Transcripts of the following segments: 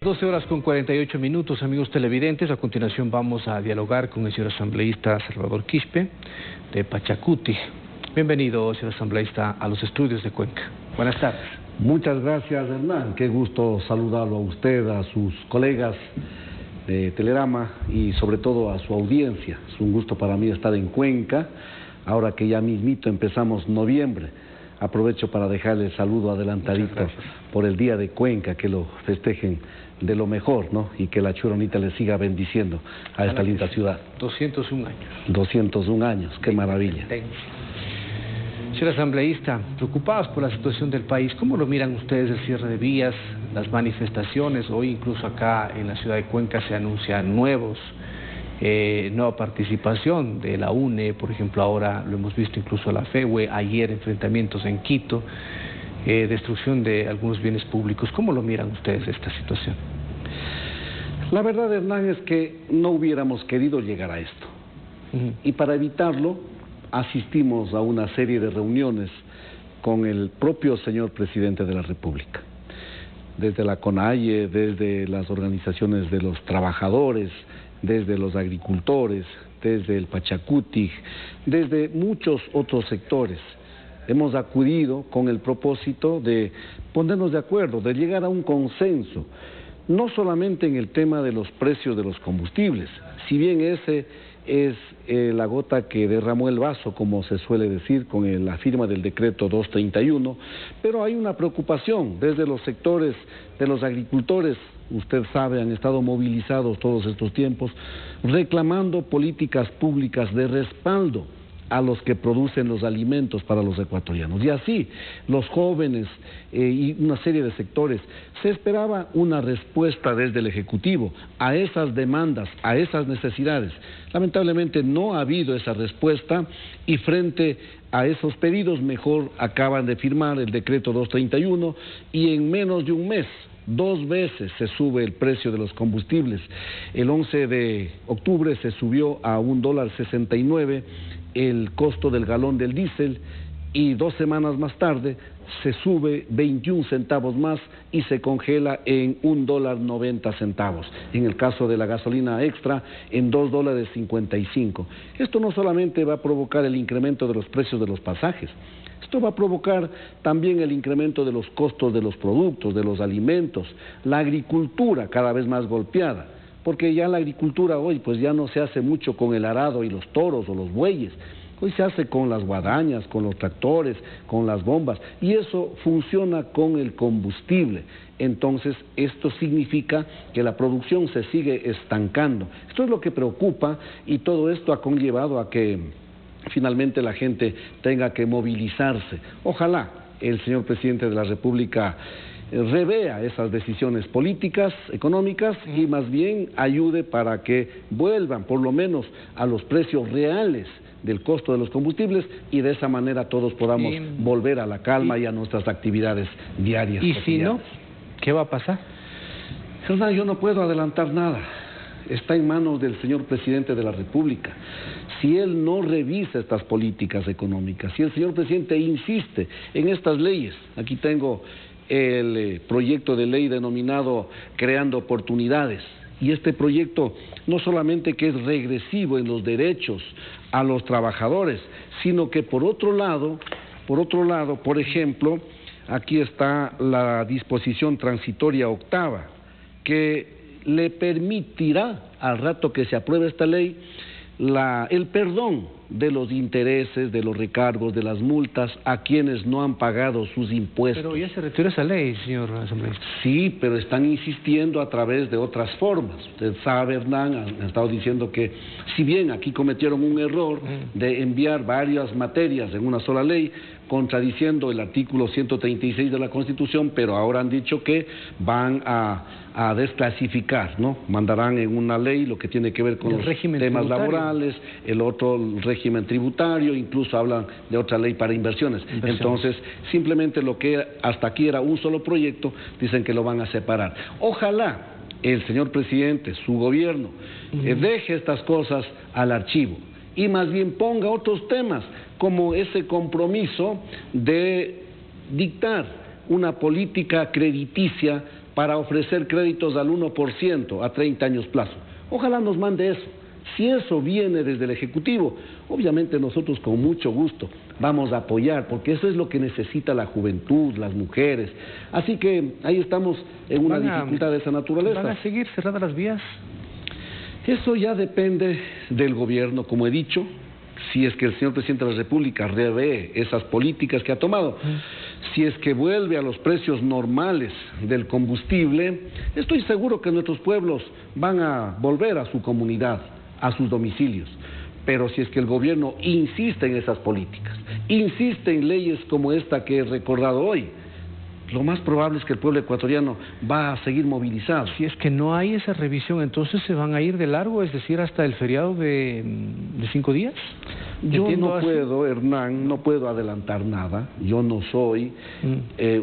12 horas con 48 minutos, amigos televidentes. A continuación vamos a dialogar con el señor asambleísta Salvador Quispe, de Pachacuti. Bienvenido, señor asambleísta, a los estudios de Cuenca. Buenas tardes. Muchas gracias, Hernán. Qué gusto saludarlo a usted, a sus colegas de Telerama y sobre todo a su audiencia. Es un gusto para mí estar en Cuenca, ahora que ya mismito empezamos noviembre. Aprovecho para dejarle el saludo adelantadito por el Día de Cuenca, que lo festejen de lo mejor, ¿no? Y que la Churonita le siga bendiciendo a esta linda ciudad. 201 años. 201 años, qué maravilla. Señor asambleísta, preocupados por la situación del país, ¿cómo lo miran ustedes el cierre de vías, las manifestaciones? Hoy incluso acá en la ciudad de Cuenca se anuncian nueva participación de la UNE, por ejemplo, ahora lo hemos visto incluso a la FEWE, ayer enfrentamientos en Quito, destrucción de algunos bienes públicos. ¿Cómo lo miran ustedes esta situación? La verdad, Hernán, es que no hubiéramos querido llegar a esto. Y para evitarlo, asistimos a una serie de reuniones con el propio señor presidente de la República. Desde la CONAIE, desde las organizaciones de los trabajadores, desde los agricultores, desde el Pachacuti, desde muchos otros sectores. Hemos acudido con el propósito de ponernos de acuerdo, de llegar a un consenso, no solamente en el tema de los precios de los combustibles, si bien ese es la gota que derramó el vaso, como se suele decir, con la firma del decreto 231, pero hay una preocupación desde los sectores de los agricultores. Usted sabe, han estado movilizados todos estos tiempos, reclamando políticas públicas de respaldo a los que producen los alimentos para los ecuatorianos. Y así, los jóvenes y una serie de sectores, se esperaba una respuesta desde el Ejecutivo a esas demandas, a esas necesidades. Lamentablemente no ha habido esa respuesta y frente a esos pedidos mejor acaban de firmar el decreto 231 y en menos de un mes, 2 veces se sube el precio de los combustibles. El 11 de octubre se subió a $1.69 el costo del galón del diésel y 2 semanas más tarde se sube 21 centavos más y se congela en $1.90. En el caso de la gasolina extra, en $2.55. Esto no solamente va a provocar el incremento de los precios de los pasajes, esto va a provocar también el incremento de los costos de los productos, de los alimentos, la agricultura cada vez más golpeada, porque ya la agricultura hoy pues ya no se hace mucho con el arado y los toros o los bueyes, hoy se hace con las guadañas, con los tractores, con las bombas, y eso funciona con el combustible. Entonces esto significa que la producción se sigue estancando. Esto es lo que preocupa y todo esto ha conllevado a que finalmente la gente tenga que movilizarse. Ojalá el señor presidente de la República revea esas decisiones políticas, económicas y más bien ayude para que vuelvan por lo menos a los precios reales del costo de los combustibles y de esa manera todos podamos volver a la calma y a nuestras actividades diarias. ¿Y si no? ¿Qué va a pasar? Hernán, yo no puedo adelantar nada. Está en manos del señor presidente de la República. Si él no revisa estas políticas económicas, si el señor presidente insiste en estas leyes, aquí tengo el proyecto de ley denominado Creando Oportunidades, y este proyecto no solamente que es regresivo en los derechos a los trabajadores, sino que por otro lado, por ejemplo, aquí está la disposición transitoria octava, que le permitirá, al rato que se apruebe esta ley, el perdón de los intereses, de los recargos, de las multas a quienes no han pagado sus impuestos. Pero ya se retiró esa ley, señor asambleísta. Sí, pero están insistiendo a través de otras formas. Usted sabe, Hernán, han estado diciendo que si bien aquí cometieron un error de enviar varias materias en una sola ley, contradiciendo el artículo 136 de la Constitución, pero ahora han dicho que van a desclasificar, ¿no? Mandarán en una ley lo que tiene que ver con los temas laborales, el otro el régimen tributario, incluso hablan de otra ley para inversiones. Entonces, simplemente lo que hasta aquí era un solo proyecto, dicen que lo van a separar. Ojalá el señor presidente, su gobierno, deje estas cosas al archivo y más bien ponga otros temas, como ese compromiso de dictar una política crediticia para ofrecer créditos al 1% a 30 años plazo. Ojalá nos mande eso. Si eso viene desde el Ejecutivo, obviamente nosotros con mucho gusto vamos a apoyar, porque eso es lo que necesita la juventud, las mujeres. Así que ahí estamos en una dificultad de esa naturaleza. ¿Van a seguir cerradas las vías? Eso ya depende del gobierno, como he dicho. Si es que el señor presidente de la República revé esas políticas que ha tomado, si es que vuelve a los precios normales del combustible, estoy seguro que nuestros pueblos van a volver a su comunidad, a sus domicilios. Pero si es que el gobierno insiste en esas políticas, insiste en leyes como esta que he recordado hoy, lo más probable es que el pueblo ecuatoriano va a seguir movilizado. Si es que no hay esa revisión, entonces se van a ir de largo, es decir, hasta el feriado de 5 días. Yo no puedo, Hernán, no puedo adelantar nada. Yo no soy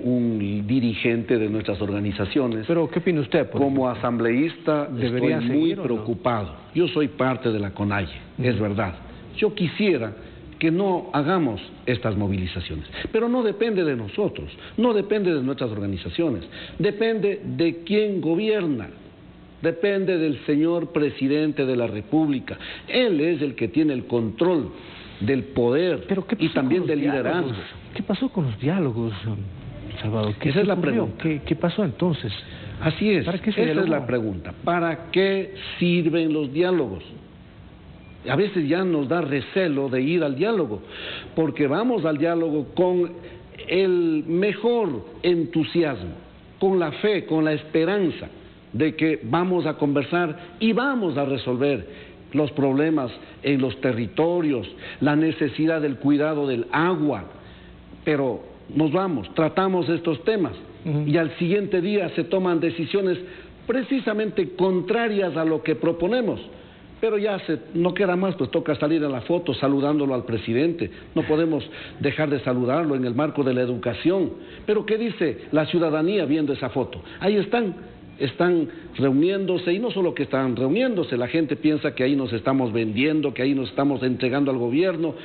un dirigente de nuestras organizaciones. ¿Pero qué opina usted? Como asambleísta estoy muy preocupado. No? Yo soy parte de la CONAIE, es verdad. Yo quisiera que no hagamos estas movilizaciones, pero no depende de nosotros, no depende de nuestras organizaciones, depende de quién gobierna, depende del señor presidente de la República. Él es el que tiene el control del poder y también del liderazgo. ¿Qué pasó con los diálogos, Salvador? Esa es la pregunta. ¿Qué pasó entonces? Así es, esa es la pregunta. ¿Para qué sirven los diálogos? A veces ya nos da recelo de ir al diálogo, porque vamos al diálogo con el mejor entusiasmo, con la fe, con la esperanza de que vamos a conversar y vamos a resolver los problemas en los territorios, la necesidad del cuidado del agua, pero nos vamos, tratamos estos temas y al siguiente día se toman decisiones precisamente contrarias a lo que proponemos. Pero ya no queda más, pues toca salir en la foto saludándolo al presidente. No podemos dejar de saludarlo en el marco de la educación. Pero ¿qué dice la ciudadanía viendo esa foto? Ahí están reuniéndose, y no solo que están reuniéndose, la gente piensa que ahí nos estamos vendiendo, que ahí nos estamos entregando al gobierno,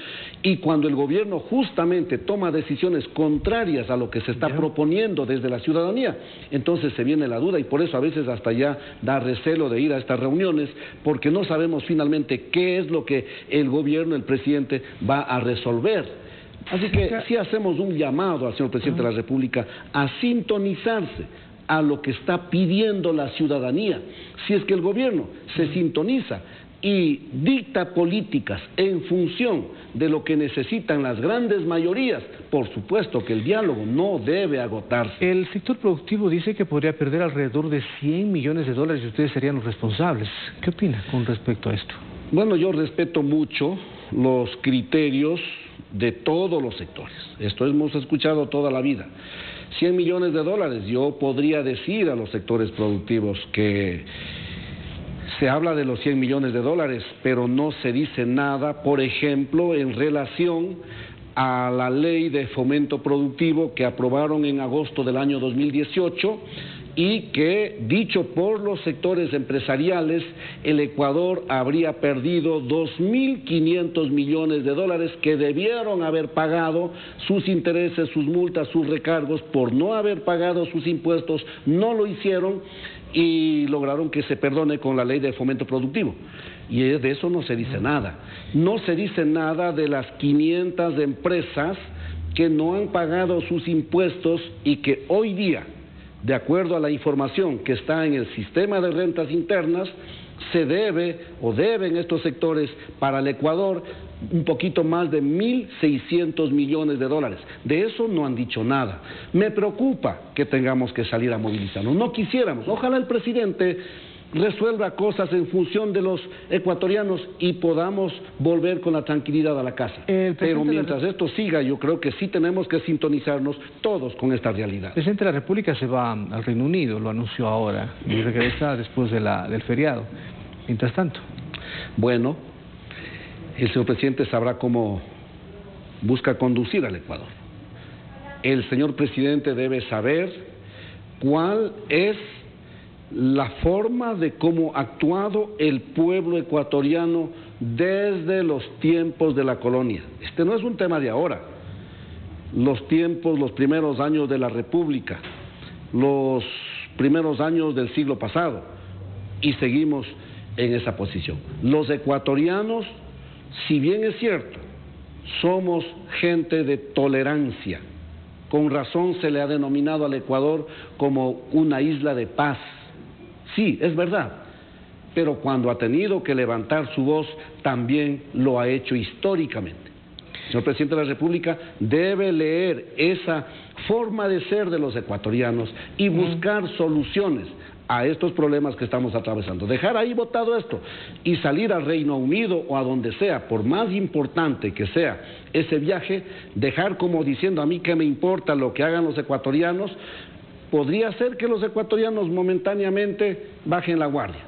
y cuando el gobierno justamente toma decisiones contrarias a lo que se está proponiendo desde la ciudadanía, entonces se viene la duda, y por eso a veces hasta ya da recelo de ir a estas reuniones, porque no sabemos finalmente qué es lo que el gobierno, el presidente, va a resolver. Así que sí hacemos un llamado al señor presidente de la República a sintonizarse a lo que está pidiendo la ciudadanía. Si es que el gobierno se sintoniza y dicta políticas en función de lo que necesitan las grandes mayorías, por supuesto que el diálogo no debe agotarse. El sector productivo dice que podría perder alrededor de 100 millones de dólares y ustedes serían los responsables. ¿Qué opina con respecto a esto? Bueno, yo respeto mucho los criterios de todos los sectores. Esto hemos escuchado toda la vida. 100 millones de dólares, yo podría decir a los sectores productivos que se habla de los 100 millones de dólares, pero no se dice nada, por ejemplo, en relación a la ley de fomento productivo que aprobaron en agosto del año 2018 y que, dicho por los sectores empresariales, el Ecuador habría perdido 2.500 millones de dólares que debieron haber pagado sus intereses, sus multas, sus recargos por no haber pagado sus impuestos, no lo hicieron y lograron que se perdone con la ley de fomento productivo. Y de eso no se dice nada. No se dice nada de las 500 empresas que no han pagado sus impuestos y que hoy día, de acuerdo a la información que está en el sistema de rentas internas, se debe o deben estos sectores para el Ecuador un poquito más de 1.600 millones de dólares. De eso no han dicho nada. Me preocupa que tengamos que salir a movilizarnos. No quisiéramos. Ojalá el presidente resuelva cosas en función de los ecuatorianos y podamos volver con la tranquilidad a la casa. Pero mientras esto siga, yo creo que sí tenemos que sintonizarnos todos con esta realidad. El presidente de la República se va al Reino Unido, lo anunció ahora, y regresa después del feriado. Mientras tanto, bueno, el señor presidente sabrá cómo busca conducir al Ecuador. El señor presidente debe saber cuál es la forma de cómo ha actuado el pueblo ecuatoriano desde los tiempos de la colonia. Este no es un tema de ahora. Los tiempos, los primeros años de la República, los primeros años del siglo pasado y seguimos en esa posición. Los ecuatorianos, si bien es cierto, somos gente de tolerancia, con razón se le ha denominado al Ecuador como una isla de paz. Sí, es verdad, pero cuando ha tenido que levantar su voz, también lo ha hecho históricamente. El señor Presidente de la República debe leer esa forma de ser de los ecuatorianos y buscar soluciones a estos problemas que estamos atravesando. Dejar ahí botado esto y salir al Reino Unido o a donde sea, por más importante que sea ese viaje, dejar como diciendo a mí qué me importa lo que hagan los ecuatorianos, podría ser que los ecuatorianos momentáneamente bajen la guardia,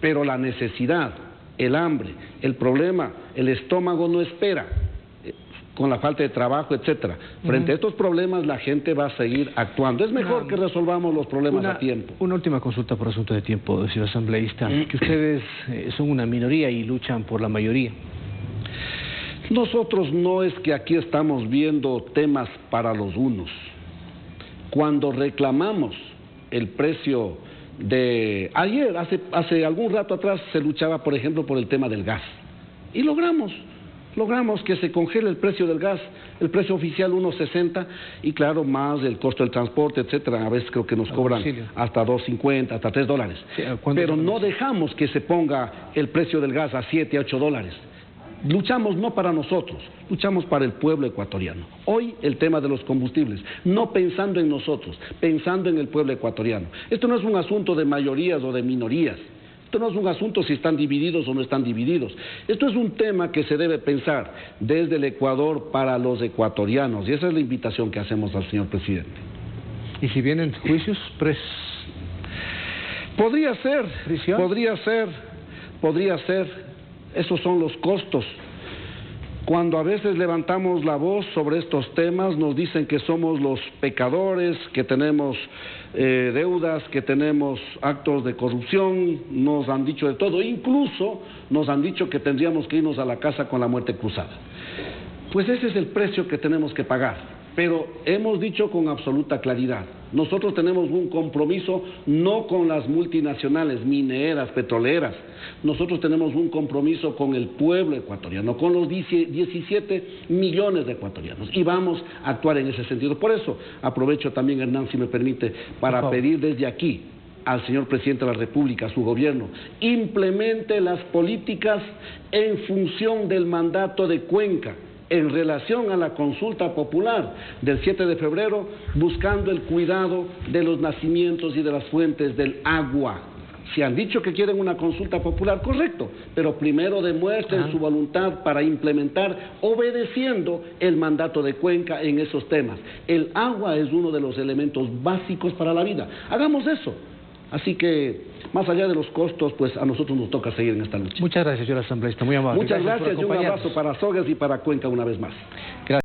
pero la necesidad, el hambre, el problema, el estómago no espera, con la falta de trabajo, etcétera. Frente a estos problemas la gente va a seguir actuando. Es mejor que resolvamos los problemas a tiempo. Una última consulta por asunto de tiempo, señor asambleísta, que ustedes son una minoría y luchan por la mayoría. Nosotros no es que aquí estamos viendo temas para los unos. Cuando reclamamos el precio de... Ayer, hace algún rato atrás, se luchaba, por ejemplo, por el tema del gas. Y logramos que se congele el precio del gas, el precio oficial 1.60 y claro, más el costo del transporte, etcétera. A veces creo que nos cobran hasta $2.50, hasta $3. Sí, pero no dejamos que se ponga el precio del gas a $7, a $8. Luchamos no para nosotros, luchamos para el pueblo ecuatoriano. Hoy el tema de los combustibles, no pensando en nosotros, pensando en el pueblo ecuatoriano. Esto no es un asunto de mayorías o de minorías. Esto no es un asunto si están divididos o no están divididos. Esto es un tema que se debe pensar desde el Ecuador para los ecuatorianos. Y esa es la invitación que hacemos al señor presidente. ¿Y si vienen juicios? Podría ser. Esos son los costos. Cuando a veces levantamos la voz sobre estos temas, nos dicen que somos los pecadores, que tenemos deudas, que tenemos actos de corrupción, nos han dicho de todo, incluso nos han dicho que tendríamos que irnos a la casa con la muerte cruzada. Pues ese es el precio que tenemos que pagar. Pero hemos dicho con absoluta claridad, nosotros tenemos un compromiso no con las multinacionales mineras, petroleras, nosotros tenemos un compromiso con el pueblo ecuatoriano, con los 17 millones de ecuatorianos y vamos a actuar en ese sentido. Por eso aprovecho también, Hernán, si me permite, para pedir desde aquí al señor Presidente de la República, a su gobierno, implemente las políticas en función del mandato de Cuenca, en relación a la consulta popular del 7 de febrero, buscando el cuidado de los nacimientos y de las fuentes del agua. Si han dicho que quieren una consulta popular, correcto, pero primero demuestren su voluntad para implementar, obedeciendo el mandato de Cuenca en esos temas. El agua es uno de los elementos básicos para la vida. Hagamos eso. Así que, más allá de los costos, pues a nosotros nos toca seguir en esta lucha. Muchas gracias, señor asambleísta, muy amable. Muchas gracias y un abrazo para Sogas y para Cuenca una vez más. Gracias.